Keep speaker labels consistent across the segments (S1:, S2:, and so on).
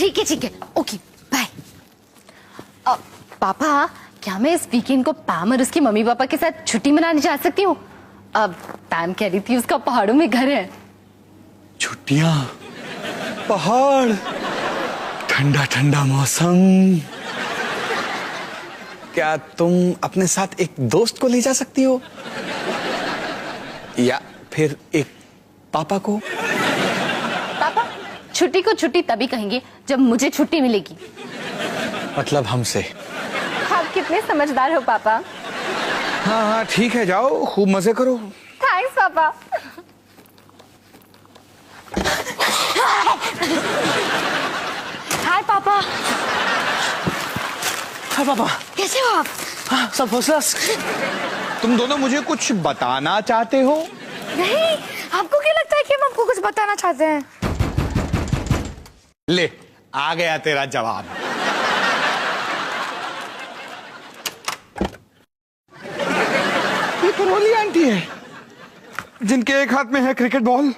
S1: ठीक है, okay bye. पापा, क्या मैं इस वीकेंड को पैम और उसके मम्मी पापा के साथ छुट्टी मनाने जा सकती हूँ? अब पैम कह रही थी उसका पहाड़ों में घर है।
S2: छुट्टियां, पहाड़, ठंडा ठंडा मौसम। क्या तुम अपने साथ एक दोस्त को ले जा सकती हो, या फिर एक पापा को?
S1: पापा, छुट्टी को छुट्टी तभी कहेंगे जब मुझे छुट्टी मिलेगी।
S2: मतलब हमसे?
S1: आप कितने समझदार हो पापा।
S2: हाँ हाँ ठीक है, जाओ खूब मजे करो।
S1: थैंक्स पापा। हाय पापा।
S2: हाँ पापा,
S1: कैसे हो आप?
S2: हाँ सब फर्स्ट। तुम दोनों मुझे कुछ बताना चाहते हो?
S1: नहीं, आपको क्या लगता है कि हम आपको कुछ बताना चाहते हैं?
S2: ले, आ गया तेरा जवाब। ये तो रोली आंटी है, जिनके एक हाथ में है क्रिकेट बॉल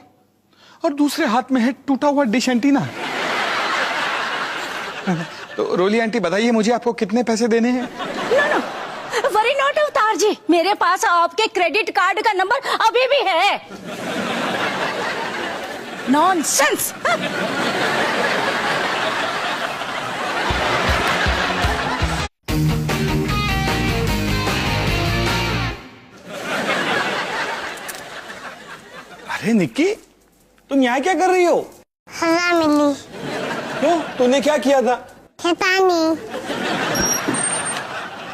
S2: और दूसरे हाथ में है टूटा हुआ डिश एंटीना। तो रोली आंटी बताइए, मुझे आपको कितने पैसे देने हैं?
S1: नो, वरी नॉट अवतार जी, मेरे पास आपके क्रेडिट कार्ड का नंबर अभी भी है। नॉनसेंस।
S2: अरे निक्की, तुम यहाँ क्या कर रही हो?
S3: सजा मिली।
S2: क्यों, तूने क्या किया था?
S3: पता नहीं।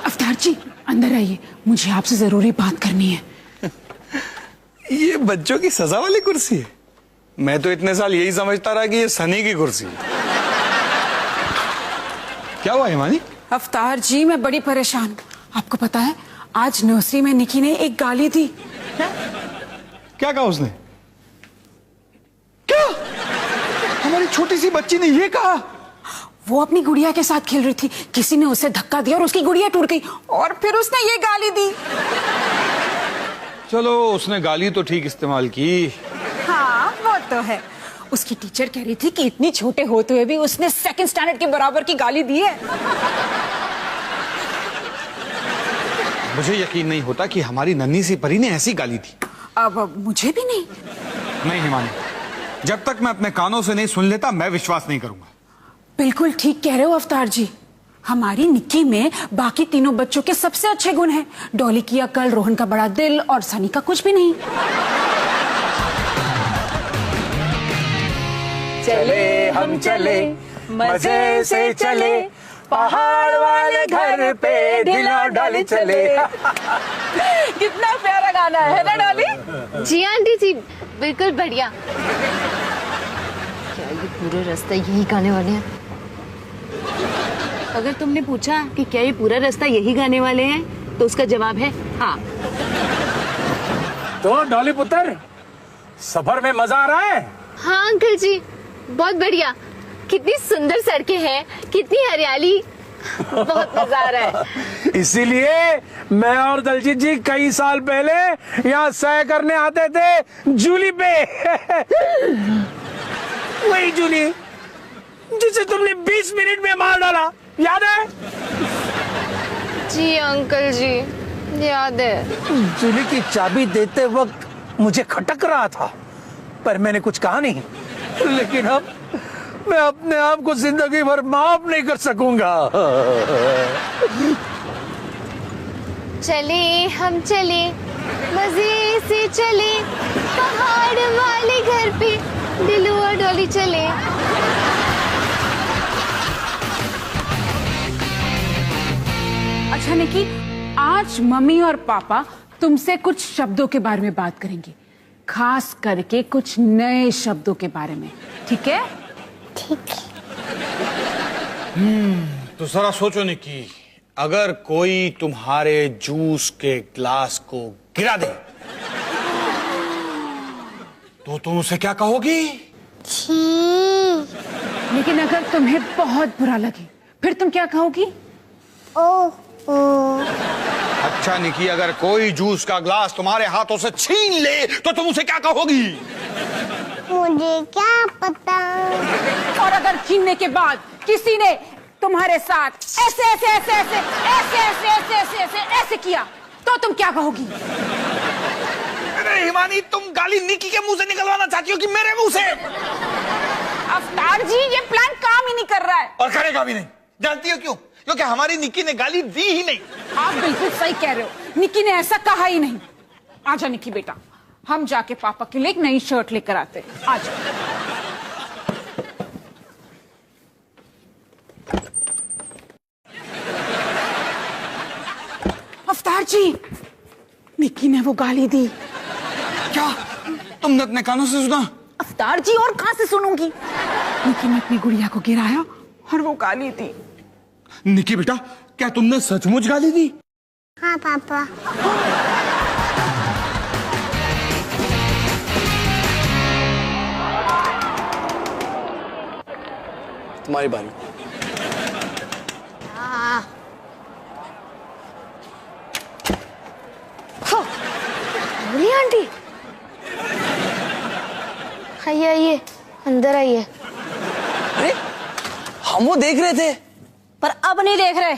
S4: अवतार जी अंदर आइए, मुझे आपसे जरूरी बात करनी है।
S2: ये बच्चों की सजा वाली कुर्सी है? मैं तो इतने साल यही समझता रहा कि ये सनी की कुर्सी है। क्या हुआ हिमानी?
S4: अवतार जी मैं बड़ी परेशान। आपको पता है आज नर्सरी में निकी ने एक गाली दी।
S2: क्या कहा उसने? क्या? हमारी छोटी सी बच्ची ने ये कहा?
S4: वो अपनी गुड़िया के साथ खेल रही थी, किसी ने उसे धक्का दिया और उसकी गुड़िया टूट गई और फिर उसने ये गाली दी।
S2: चलो, उसने गाली तो ठीक इस्तेमाल की।
S4: हाँ वो तो है। उसकी टीचर कह रही थी कि इतनी छोटे होते हुए भी उसने सेकंड स्टैंडर्ड के बराबर की गाली दी है।
S2: मुझे यकीन नहीं होता कि हमारी नन्ही सी परी ने ऐसी गाली दी।
S4: अब मुझे भी नहीं।
S2: नहीं हिमानी, जब तक मैं अपने कानों से नहीं सुन लेता मैं विश्वास नहीं करूंगा।
S4: बिल्कुल ठीक कह रहे हो अवतार जी। हमारी निक्की में बाकी तीनों बच्चों के सबसे अच्छे गुण हैं। डॉली की अकल, रोहन का बड़ा दिल और सनी का कुछ भी नहीं।
S5: चले हम चले, मजे से चले, पहाड़ वाले घर पे ढिला डाली चले।
S4: कितना प्यारा गाना है ना डॉली?
S1: जी आंटी जी, बिल्कुल बढ़िया। क्या ये पूरा रास्ता यही गाने वाले हैं?
S6: अगर तुमने पूछा कि क्या ये पूरा रास्ता यही गाने वाले हैं, तो उसका जवाब है हाँ।
S5: तो डॉली पुत्र, सफर में मजा आ रहा है?
S1: हाँ अंकल जी, बहुत बढ़िया। कितनी सुंदर सड़कें हैं, कितनी हरियाली, बहुत मजा आ रहा है।
S5: इसीलिए मैं और दलजीत जी कई साल पहले यहाँ सैर करने आते थे जूली पे। वही जूली जिसे तुमने 20 मिनट में मार डाला, याद है?
S1: जी अंकल जी, याद है।
S5: जूली की चाबी देते वक्त मुझे खटक रहा था, पर मैंने कुछ कहा नहीं। लेकिन अब मैं अपने आप को जिंदगी भर माफ नहीं कर सकूंगा।
S1: चले हम चले, मजे से चले, पहाड़ वाले घर पे दिलू और डोली चले।
S4: अच्छा निकी, आज मम्मी और पापा तुमसे कुछ शब्दों के बारे में बात करेंगे, खास करके कुछ नए शब्दों के बारे में, ठीक है?
S3: ठीक है।
S2: तो जरा सोचो निक्की, अगर कोई तुम्हारे जूस के ग्लास को गिरा दे तो तुम उसे क्या कहोगी?
S3: छी।
S4: लेकिन अगर तुम्हें बहुत बुरा लगे फिर तुम क्या कहोगी?
S3: ओह ओ।
S2: अच्छा निकी, अगर कोई जूस का ग्लास तुम्हारे हाथों से छीन ले तो तुम उसे क्या कहोगी?
S3: मुझे मुझे क्या पता।
S4: और अगर छीनने के बाद किसी ने तुम्हारे साथ ऐसे ऐसे ऐसे ऐसे ऐसे ऐसे ऐसे ऐसे ऐसे ऐसे किया तो तुम क्या कहोगी?
S2: अरे हिमानी, तुम गाली निकी के मुंह से निकलवाना चाहती हो कि मेरे मुंह से?
S4: अवतार जी, ये प्लान काम ही नहीं कर रहा है।
S2: और करेगा भी नहीं। जानती हो क्यों? क्योंकि हमारी निकी ने गाली दी ही नहीं।
S4: आप बिल्कुल सही कह रहे हो, निकी ने ऐसा कहा ही नहीं। आजा निकी बेटा, हम जाके पापा के लिए एक नई शर्ट लेकर आते हैं। आजा। अवतार जी, निकी ने वो गाली दी।
S2: क्या तुमने अपने कानों से सुना?
S4: अवतार जी, और कहां से सुनूंगी? निकी ने अपनी गुड़िया को गिराया और वो गाली दी।
S2: निकी बेटा, क्या तुमने सचमुच गाली दी?
S3: हाँ पापा।
S7: तुम्हारी बारी।
S1: बोलिए आंटी। आइए आइए, अंदर आइए।
S7: अरे हम वो देख रहे थे।
S8: पर अब नहीं देख रहे।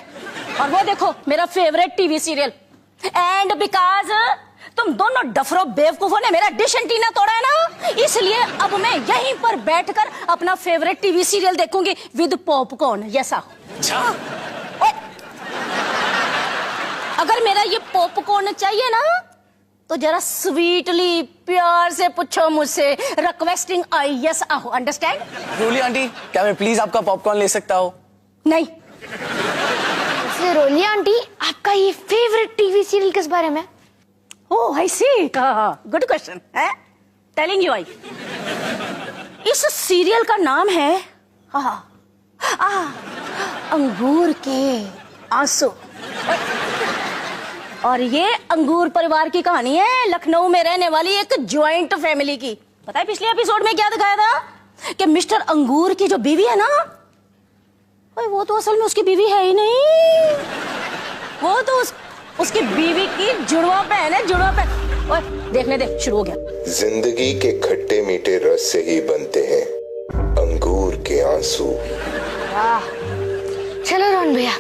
S8: और वो देखो मेरा favourite TV serial. And because तुम दोनों डफरो बेवकूफों ने मेरा डिश एंटीना तोड़ा है ना, इसलिए अब मैं यहीं पर बैठकर अपना फेवरेट टीवी सीरियल देखूंगी विद पॉपकॉर्न। यसा अगर मेरा ये पॉपकॉर्न चाहिए ना तो जरा स्वीटली प्यार से पूछो मुझसे। रिक्वेस्टिंग आई यस आहू, अंडरस्टैंड?
S7: रोली आंटी, क्या मैं प्लीज आपका पॉपकॉर्न ले सकता हूँ?
S8: नहीं।
S1: रोली आंटी, आपका ये फेवरेट टीवी सीरियल किस बारे में?
S8: ओह आई सी, गुड क्वेश्चन है। टेलिंग यू आई, इस सीरियल का नाम है अंगूर के आंसू। और ये अंगूर परिवार की कहानी है, लखनऊ में रहने वाली एक ज्वाइंट फैमिली की। पता है पिछले एपिसोड में क्या दिखाया था कि मिस्टर अंगूर की जो बीवी है ना, वो तो असल में उसकी बीवी है ही नहीं, वो तो उसकी बीवी की जुड़वा बहन है, जुड़वा बहन। ओए देखने दे, शुरू हो गया।
S9: जिंदगी के खट्टे मीठे रस से ही बनते हैं अंगूर के आंसू।
S1: वाह, चलो रोहन भैया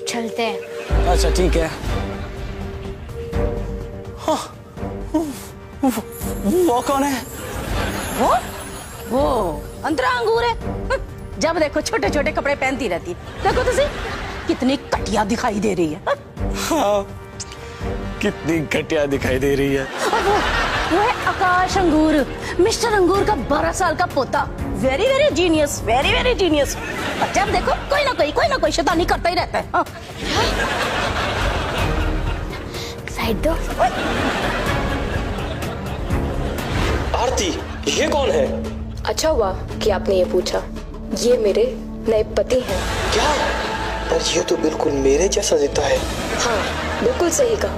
S1: चलते हैं।
S7: अच्छा ठीक है। वो कौन है?
S8: वो अंतरा अंगूर है। जब देखो छोटे छोटे कपड़े पहनती रहती है। देखो तुझे कितनी घटिया दिखाई दे रही है।
S7: हाँ, कितनी घटिया दिखाई दे रही है।
S8: और वो है आकाश अंगूर, मिस्टर अंगूर का 12 साल का पोता। Very very genius, very very genius. जब देखो कोई ना कोई शैतानी करता ही रहता है।
S1: साइड दो।
S10: आरती, ये कौन है? अच्छा हुआ कि आपने ये पूछा, ये मेरे नए पति हैं।
S7: क्या? पर ये तो बिल्कुल मेरे जैसा दिखता है।
S10: हाँ बिल्कुल सही कहा।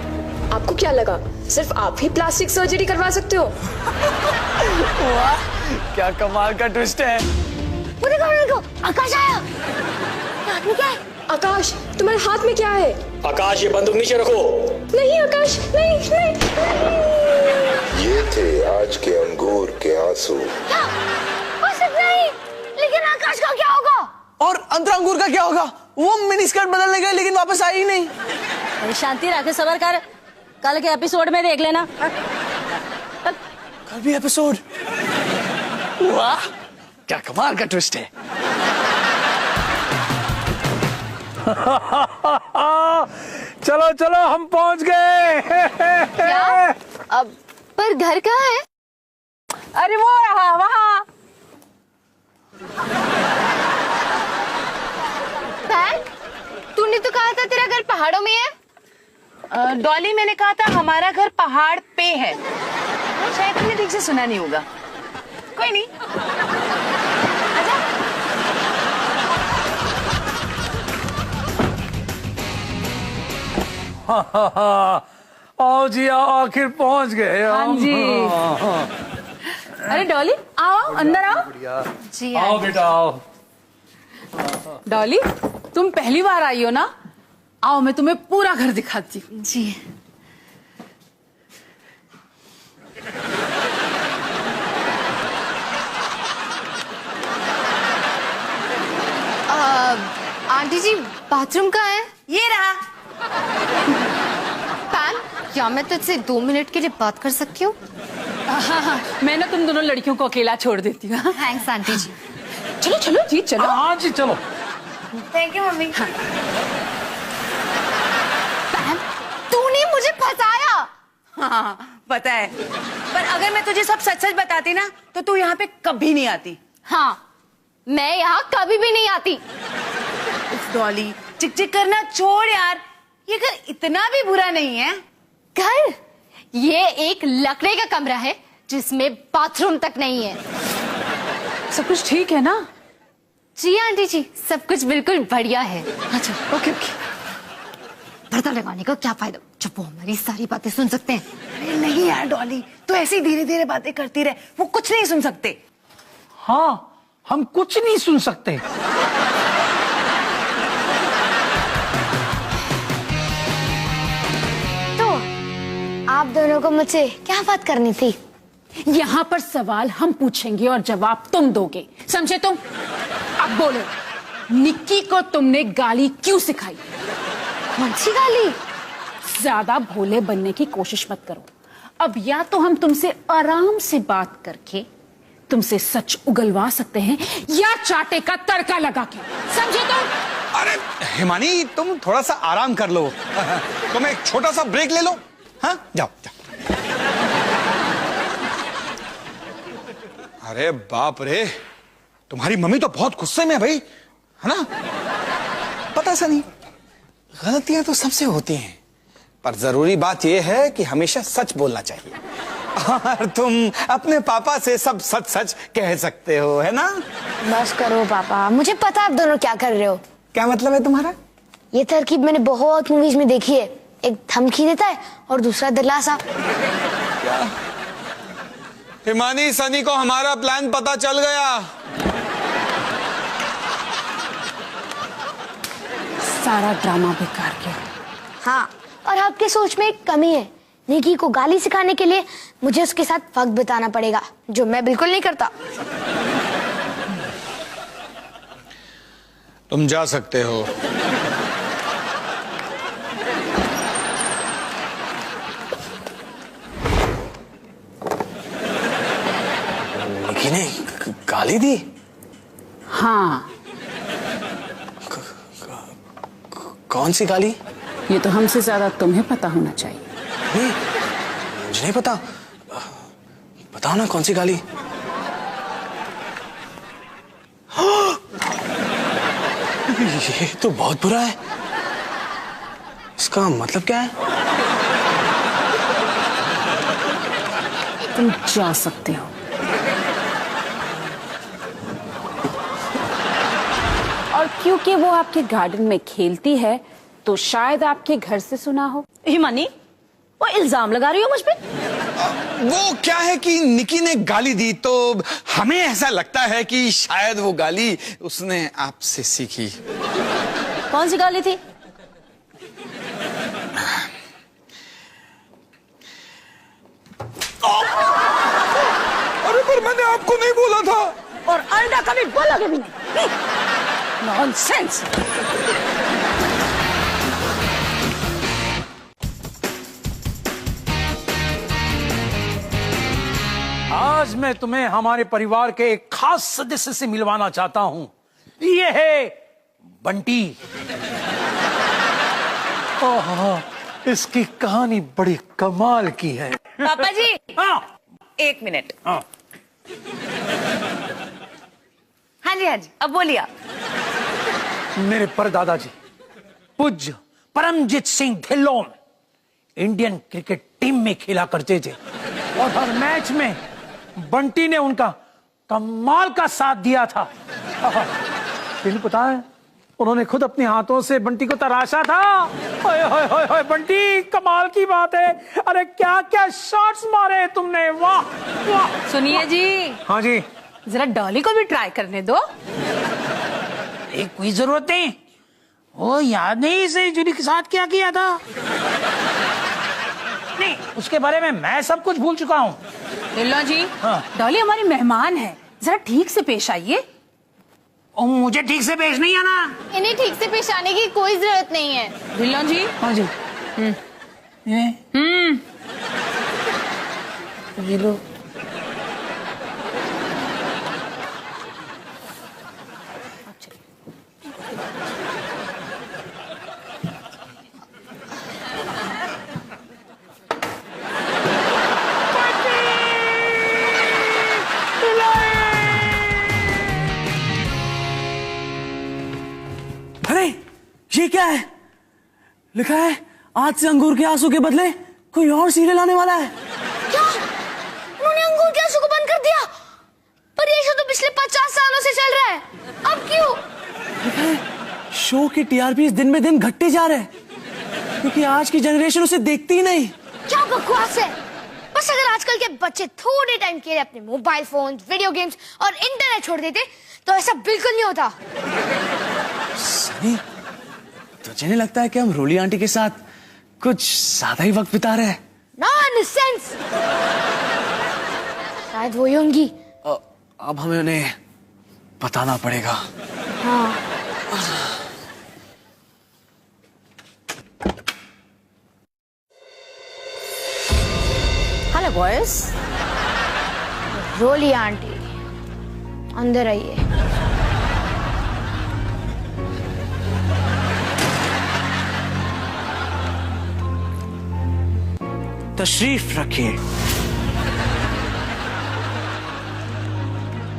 S10: आपको क्या लगा सिर्फ आप ही प्लास्टिक सर्जरी करवा सकते हो?
S7: वाह, क्या कमाल का ट्विस्ट है।
S1: वो देखो आकाश आया। हाथ में क्या है?
S10: आकाश, तुम्हारे हाथ में क्या है?
S7: आकाश, ये बंदूक नीचे रखो।
S10: नहीं आकाश, नहीं नहीं, नहीं।
S9: ये थे आज के अंगूर के आंसू।
S1: क्या? हो सकता है, लेकिन आकाश का क्या होगा?
S7: और अंतरा अंगूर का क्या होगा? वो मिनी स्कर्ट बदलने गए लेकिन वापस आई ही नहीं।
S8: अरे शांति रखे, सबर कर, कल के एपिसोड में देख लेना।
S7: कल भी एपिसोड? वाह, क्या कमाल का ट्विस्ट है।
S5: चलो चलो, हम पहुंच गए।
S1: क्या? अब पर घर कहाँ है?
S4: अरे वो रहा वहां।
S1: बहन, तूने तो कहा था तेरा घर पहाड़ों में है।
S6: डॉली, मैंने कहा था हमारा घर पहाड़ पे है। शायद तुमने ठीक से सुना नहीं होगा। कोई नहीं, आजा।
S5: आओ जी आओ, आखिर पहुंच गए।
S4: हाँ जी। अरे डॉली, आओ अंदर आओ।
S1: जी
S5: आओ बेटा आओ।
S4: डॉली, तुम पहली बार आई हो ना, आओ मैं तुम्हें पूरा घर दिखाती हूँ।
S1: जी। आंटी जी बाथरूम कहाँ है?
S6: ये रहा।
S1: पैम, क्या मैं तुझसे 2 मिनट के लिए बात कर सकती हूँ?
S4: हाँ, मैं ना तुम दोनों लड़कियों को अकेला छोड़ देती हूँ।
S1: थैंक्स आंटी जी।
S4: चलो चलो जी चलो।
S5: हाँ जी चलो।
S6: Thank you mummy.
S1: पैम, तूने मुझे फंसाया।
S6: हाँ पता है, पर अगर मैं तुझे सब सच सच बताती ना तो तू यहाँ पे कभी नहीं आती।
S1: हाँ, मैं यहाँ कभी भी नहीं आती।
S6: उफ डॉली, चिक चिक करना छोड़ यार, ये घर इतना भी बुरा नहीं है।
S1: घर? ये एक लकड़े का कमरा है जिसमें बाथरूम तक नहीं है।
S4: सब कुछ ठीक है ना?
S1: जी आंटी जी, सब कुछ बिल्कुल बढ़िया है।
S4: अच्छा ओके ओके।
S1: पर्दा लगाने का क्या फायदा जब वो हमारी सारी बातें सुन सकते हैं।
S6: अरे नहीं यार डॉली, तू ऐसी धीरे धीरे बातें करती रहे, वो कुछ नहीं सुन सकते।
S5: हाँ, हम कुछ नहीं सुन सकते।
S3: तो आप दोनों को मुझसे क्या बात करनी थी?
S4: यहाँ पर सवाल हम पूछेंगे और जवाब तुम दोगे, समझे तुम? अब बोलो, निक्की को तुमने गाली क्यों सिखाई?
S3: कौन सी गाली?
S4: ज्यादा भोले बनने की कोशिश मत करो। अब या तो हम तुमसे आराम से बात करके तुमसे सच उगलवा सकते हैं या चाटे का तड़का लगा के, समझे तुम?
S2: अरे हिमानी, तुम थोड़ा सा आराम कर लो। तुम एक छोटा सा ब्रेक ले लो। हाँ, जाओ जाओ। अरे बाप रे, तुम्हारी मम्मी तो बहुत गुस्से में है भाई, है ना? पता सा नहीं, गलतियां तो सबसे होती हैं, पर जरूरी बात यह है कि हमेशा सच बोलना चाहिए। और तुम अपने पापा से सब सच सच कह सकते हो, है ना?
S3: बस करो पापा, मुझे पता है आप दोनों क्या कर रहे हो।
S2: क्या मतलब है तुम्हारा?
S3: ये तरकीब मैंने बहुत मूवीज में देखी है। एक धमकी देता है और दूसरा दिलासा।
S2: हिमानी, सनी को हमारा प्लान पता चल गया।
S4: सारा ड्रामा बेकार किया।
S3: हाँ, और आपके सोच में एक कमी है। निकी को गाली सिखाने के लिए मुझे उसके साथ वक्त बिताना पड़ेगा, जो मैं बिल्कुल नहीं करता।
S2: तुम जा सकते हो।
S7: निकी ने गाली दी?
S4: हाँ,
S7: कौन सी गाली?
S4: ये तो हमसे ज्यादा तुम्हें पता होना चाहिए।
S7: नहीं, मुझे नहीं पता। बताओ ना कौन सी गाली? ये तो बहुत बुरा है। इसका मतलब क्या है?
S4: तुम जा सकते हो। और क्योंकि वो आपके गार्डन में खेलती है तो शायद आपके घर से सुना हो।
S8: हिमानी, वो इल्जाम लगा रही हो मुझ पे?
S2: वो क्या है कि निकी ने गाली दी तो हमें ऐसा लगता है कि शायद वो गाली उसने आपसे सीखी।
S8: कौन सी गाली थी?
S2: अरे पर मैंने आपको नहीं बोला था।
S8: और आइंदा कभी बोलोगे भी नहीं। नॉनसेंस।
S5: आज मैं तुम्हें हमारे परिवार के एक खास सदस्य से मिलवाना चाहता हूं। ये है बंटी। ओह, इसकी कहानी बड़ी कमाल की है।
S6: पापा जी,
S5: हाँ,
S6: 1 मिनट।
S5: हाँ।
S6: हाँ जी, अब बोलिए आप।
S5: मेरे परदादाजी पूज्य Paramjit Singh Dhillon Indian cricket team में खेला करते थे और हर मैच में बंटी ने उनका कमाल का साथ दिया था। फिर पता है, उन्होंने खुद अपने हाथों से बंटी को तराशा था। ओए होए होए होए, बंटी कमाल की बात है। अरे क्या क्या शॉट्स मारे तुमने, वाह वाह।
S6: सुनिए जी,
S5: हाँ जी,
S6: जरा डॉली को भी ट्राई करने दो।
S5: एक कोई जरूरत नहीं। वो याद नहीं इसे जूली के साथ क्या किया था? नहीं, उसके बारे में मैं सब कुछ भूल चुका हूँ।
S6: ढिल्लों जी,
S5: हाँ।
S6: डॉली हमारी मेहमान है, जरा ठीक से पेश आइए।
S5: और मुझे ठीक से पेश नहीं आना।
S1: इन्हें ठीक से पेश आने की कोई जरूरत नहीं है।
S4: ढिल्लों जी।
S5: हाँ जी। ये लो।
S7: अरे ये क्या है? लिखा है आज से अंगूर के आंसू के बदले कोई और सीरियल आने वाला है।
S3: क्या उन्होंने अंगूर के आंसू को बंद कर दिया? पर ये शो तो पिछले 50 सालों से चल रहा है, अब क्यों?
S7: लिखा है शो की टीआरपी दिन में दिन घटते जा रहे हैं क्योंकि आज की जनरेशन उसे देखती ही नहीं।
S3: क्या बकवास है। बस अगर आजकल के बच्चे थोड़े टाइम के लिए अपने मोबाइल फोन, वीडियो गेम्स और इंटरनेट छोड़ देते तो ऐसा बिल्कुल नहीं होता।
S7: सनी, तुझे नहीं लगता है कि हम रोली आंटी के साथ कुछ ज्यादा ही वक्त बिता रहे हैं?
S3: नॉनसेंस। शायद वो ही होंगी।
S7: अब हमें उन्हें बताना पड़ेगा।
S3: हाँ।
S8: Hello boys.
S3: रोली आंटी अंदर आइए।
S7: तशरीफ रखिए।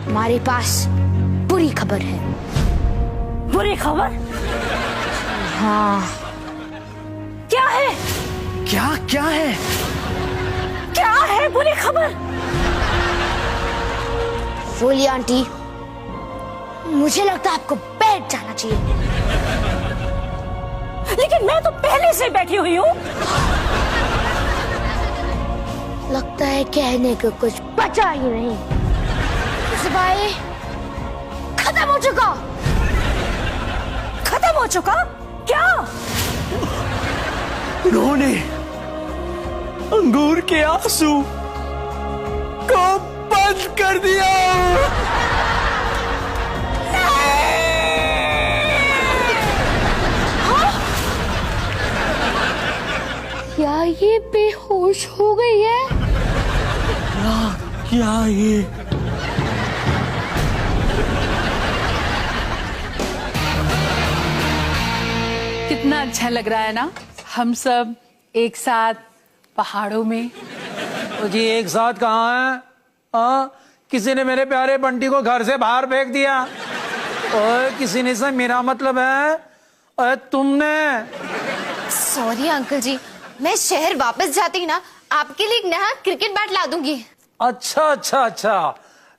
S3: हमारे पास बुरी खबर है।
S8: बुरी खबर?
S3: हाँ।
S8: क्या है?
S7: क्या क्या है?
S8: क्या है बुरी खबर?
S3: रोली आंटी, मुझे लगता है आपको बैठ जाना चाहिए।
S8: लेकिन मैं तो पहले से बैठी हुई हूँ।
S3: लगता है कहने को कुछ बचा ही नहीं। सिपाही खत्म हो चुका।
S8: खत्म हो चुका? क्या?
S7: उन्होंने अंगूर के आंसू को बंद कर दिया।
S3: क्या ये बेहोश हो गई है?
S7: क्या ये?
S4: कितना अच्छा लग रहा है ना, हम सब एक साथ पहाड़ों में।
S5: तो जी एक साथ कहाँ है? किसी ने मेरे प्यारे बंटी को घर से बाहर फेंक दिया और किसी ने से मेरा मतलब है और तुमने।
S1: सॉरी अंकल जी, मैं शहर वापस जाती ही ना आपके लिए एक नया क्रिकेट बैट ला दूंगी।
S5: अच्छा अच्छा अच्छा,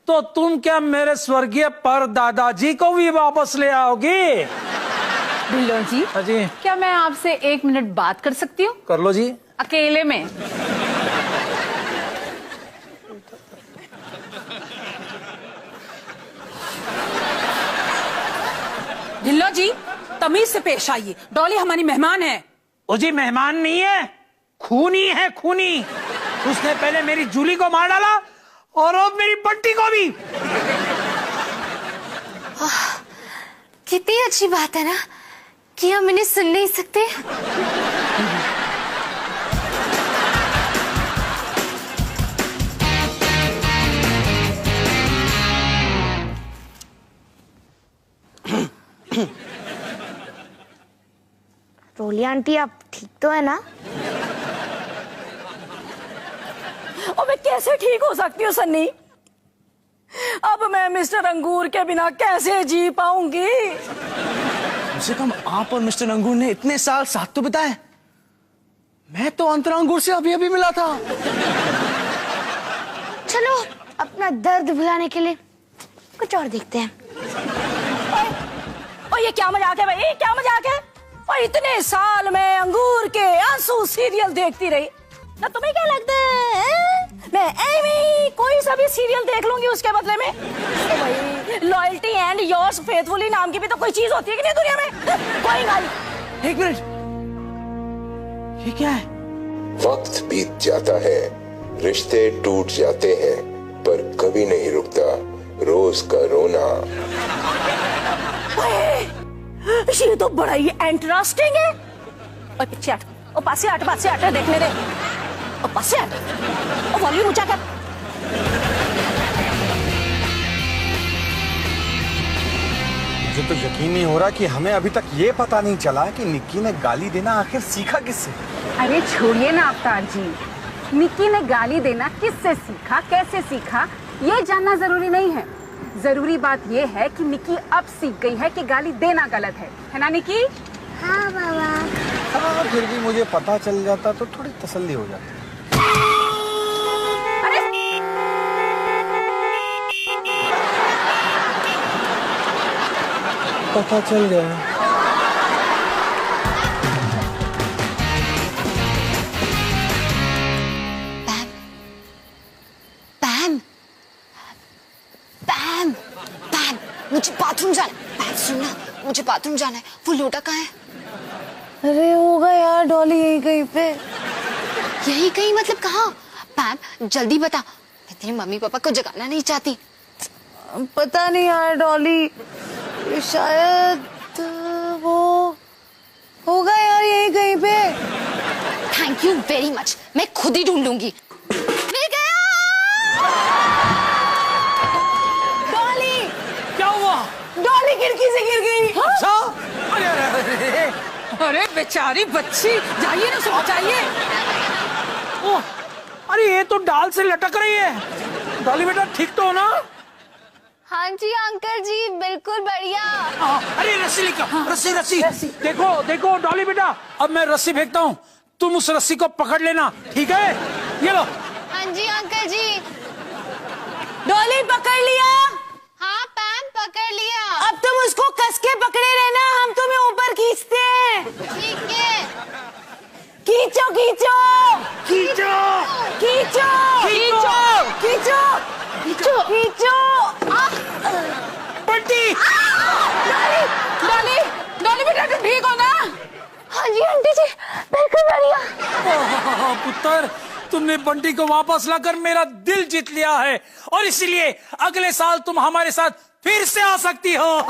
S5: तो तुम क्या मेरे स्वर्गीय पर दादाजी को भी वापस ले आओगी?
S4: ढिल्लों जी।
S5: हाँ जी।
S4: क्या मैं आपसे 1 मिनट बात कर सकती हूँ?
S5: कर लो जी।
S4: अकेले में। ढिल्लों जी, तमीज से पेश आइए। डॉली हमारी मेहमान है।
S5: ओ जी मेहमान नहीं है, खूनी है खूनी। उसने पहले मेरी जूली को मार डाला और अब मेरी बंटी को भी।
S1: कितनी अच्छी बात है ना कि हम इन्हें सुन नहीं सकते।
S3: रोली आंटी आप ठीक तो है ना?
S8: और मैं कैसे ठीक हो सकती हूँ सन्नी? अब मैं मिस्टर अंगूर के बिना कैसे जी पाऊंगी?
S7: कम से कम आप और मिस्टर अंगूर ने इतने साल साथ तो बिताए। मैं तो अंतरा अंगूर से अभी अभी मिला था।
S3: चलो अपना दर्द भुलाने के लिए कुछ और देखते हैं।
S8: और ये क्या मजाक है भाई? क्या मजाक है? और इतने साल मैं अंगूर के आंसू सीरियल देखती रही ना, तुम्हें क्या लगता है मैं एमी कोई सा भी सीरियल देख लूंगी उसके बदले में? तो भाई लॉयल्टी एंड योर्स फेथफुली नाम की भी तो कोई चीज होती है कि नहीं दुनिया में? कोई नहीं।
S7: एक मिनट, ये क्या है?
S9: वक्त बीत जाता है, रिश्ते टूट जाते हैं, पर कभी नहीं रुकता रोज का रोना।
S8: ये तो बड़ा ही इंटरेस्टिंग है। और पीछे हट, और पासे हट, देखने दे। और पासे हट, और वॉल्यूम ऊंचा कर।
S2: मुझे तो यकीन नहीं हो रहा कि हमें अभी तक ये पता नहीं चला कि निक्की ने गाली देना आखिर सीखा किससे।
S4: अरे छोड़िए ना अवतार जी, निक्की ने गाली देना किससे सीखा, कैसे सीखा, ये जानना जरूरी नहीं है। जरूरी बात ये है कि निक्की अब सीख गई है कि गाली देना गलत है ना निक्की?
S3: हाँ बाबा।
S2: हाँ, फिर भी मुझे पता चल जाता तो थोड़ी तसल्ली हो जाती। पता चल गया।
S1: मुझे बाथरूम जाना है। सुनना, मुझे बाथरूम जाना है। वो लोटा कहाँ है?
S6: अरे होगा यार डॉली यहीं कहीं पे।
S1: यही कहीं मतलब कहाँ? पैम जल्दी बता, मैं तेरे मम्मी पापा को जगाना नहीं चाहती।
S6: पता नहीं यार डॉली, शायद वो होगा यार यहीं कहीं पे।
S1: थैंक यू वेरी मच, मैं खुद ही ढूंढ लूंगी। मिल गया।
S6: डॉली,
S5: क्या हुआ?
S6: डॉली खिड़की से गिर गई।
S5: अच्छा? अरे
S4: अरे बेचारी बच्ची, जाइए ना, सो जाइए।
S5: ओह, अरे ये तो डाल से लटक रही है। डॉली बेटा ठीक तो हो ना?
S1: हाँ जी अंकल जी, बिल्कुल बढ़िया।
S5: अरे रस्सी लेकर, रस्सी। देखो डॉली बेटा, अब मैं रस्सी फेंकता हूँ, तुम उस रस्सी को पकड़ लेना, ठीक है? ये लो।
S1: हाँ जी अंकल जी।
S6: डॉली पकड़ लिया?
S1: हाँ पैम पकड़ लिया।
S6: अब तुम उसको कस के पकड़े रहना, हम तुम्हें ऊपर खींचते हैं।
S1: ठीक है।
S6: खींचो खींचो खींचो खींचो खींचो खींचो खींचो खींचो।
S5: बंटी!
S4: डॉली बेटा तुम ठीक हो ना?
S1: हाँ जी आंटी जी, बिल्कुल बढ़िया।
S5: पुत्र, तुमने बंटी को वापस लाकर मेरा दिल जीत लिया है, और इसलिए अगले साल तुम हमारे साथ फिर से आ सकती हो।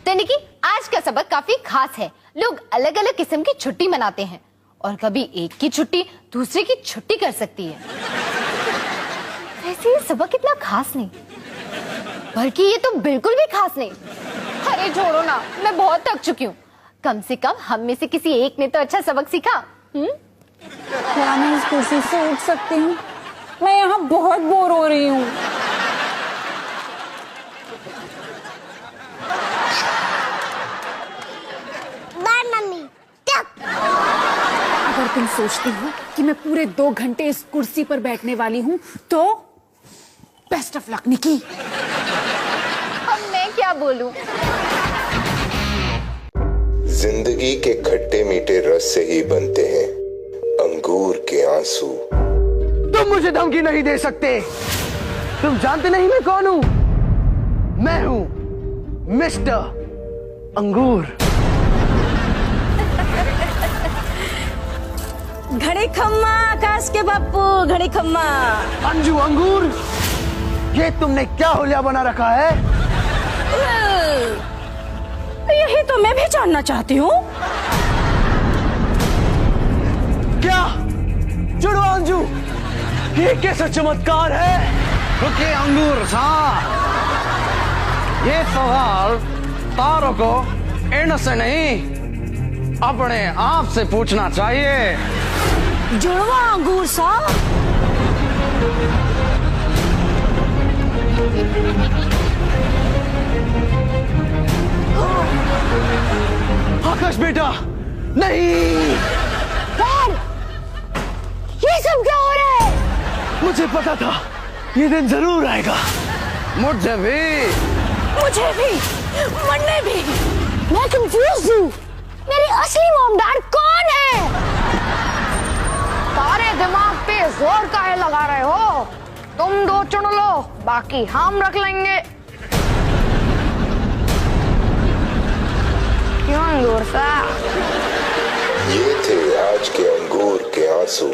S1: तो निकी, आज का सबक काफी खास है। लोग अलग अलग किस्म की छुट्टी मनाते हैं, और कभी एक की छुट्टी दूसरे की छुट्टी कर सकती है। वैसे ये सबक इतना खास नहीं, बल्कि ये तो बिल्कुल भी खास नहीं। अरे छोड़ो ना, मैं बहुत थक चुकी हूँ। कम से कम हम में से किसी एक ने तो अच्छा सबक सीखा।
S4: क्या मैं इस कुर्सी से उठ सकती हूँ? मैं यहाँ बहुत बोर हो रही हूँ।
S3: Bye mummy.
S4: अगर तुम सोचती हो कि मैं पूरे 2 घंटे इस कुर्सी पर बैठने वाली हूँ तो बेस्ट ऑफ लक निकी।
S1: अब मैं क्या बोलूं?
S9: जिंदगी के खट्टे मीठे रस से ही बनते हैं अंगूर के आंसू।
S7: तुम मुझे धमकी नहीं दे सकते। तुम जानते नहीं मैं कौन हूं? मैं हूं मिस्टर अंगूर।
S8: घड़ी खम्मा आकाश के बापू, घड़ी खम्मा।
S7: अंजू अंगूर, ये तुमने क्या होलिया बना रखा है?
S8: यही तो मैं भी जानना चाहती हूँ।
S7: क्या जुड़वा अंजू, ये कैसा चमत्कार है? रुकिए अंगूर साहब, ये सवाल तारों को इनसे नहीं अपने आप से पूछना चाहिए।
S8: जुड़वा अंगूर साहब,
S7: आकाश बेटा नहीं।
S3: ये सब क्या हो रहा है?
S7: मुझे पता था ये दिन जरूर आएगा। मुझे भी
S3: मन्ने भी। मैं कंफ्यूज हूँ, मेरी असली मॉम डैड कौन है?
S6: सारे दिमाग पे जोर काहे लगा रहे हो? तुम 2 चुन लो, बाकी हम रख लेंगे। क्यों अंगूर साहब?
S9: ये थे आज के अंगूर के आंसू।